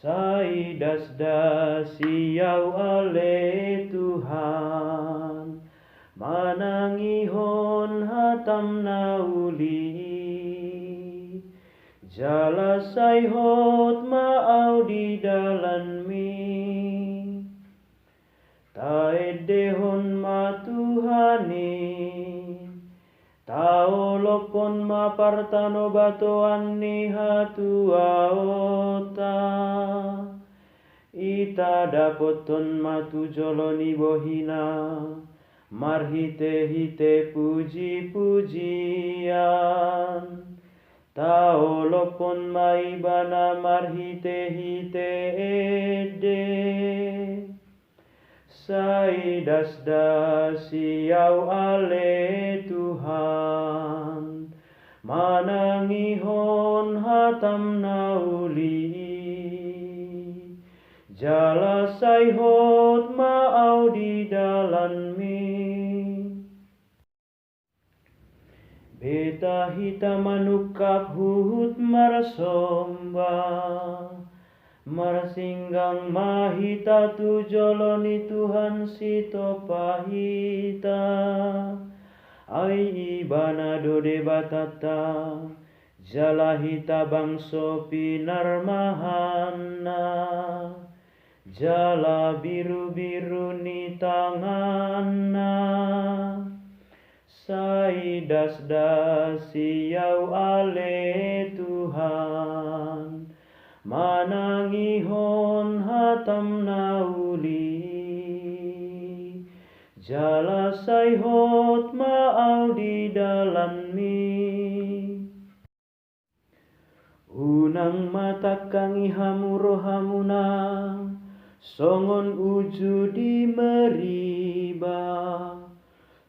Saidas dasiau ale Tuhan, manangihon hatam nauli. Jala saihot maau di dalan mi, taedehon ma Tuhani, taolopon ma partano batoan ni hatuaota, ita dapoton ma tujoloni bohina, marhite-hite puji-pujian. Taolopon maibana marhite-hite ede, saidas dasiau ale Tuhan, manangihon hatam nauli. Jala saihot maau di dalan mi, beta hita manukap huhut marasomba, marasinggang mahita tujoloni Tuhan sito pahita, ai ibana dode batata, jala hita bangso pinar mahana, jala biru-biru ni tanganna. Saidas dasiau ale Tuhan, manangihon hatam nauli. Jala saihot maau di dalan mi, unang matakang ihamurohamuna, songon uju di meriba.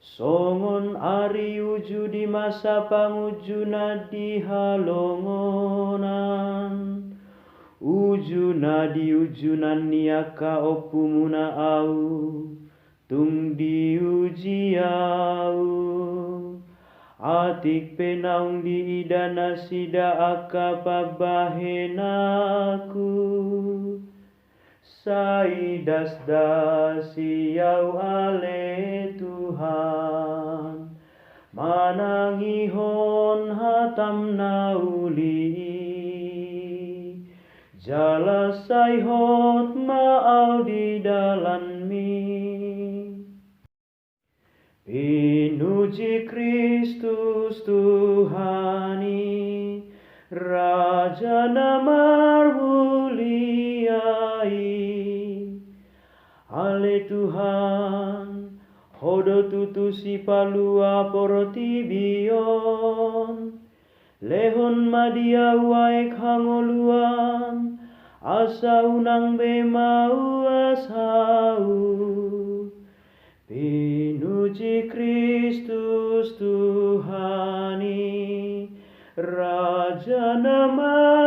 Songon ari uju di masa pangujuna di halongonan, ujuna di ujunan niaka opumuna au, tung di uji au, atik penaung di idana sida akapa bahenaku. Saidas dasiau ale Tuhan, manangihon hatam nauli. Jala saihot maau di dalan mi, pinuji Kristus Tuhani, Raja namar muliai. Ale Tuhan, hodo tutusi palua poroti bion, lehon madia waek hangoluan, asa unang bemau asau. Pinuji Kristus Tuhani, Raja nama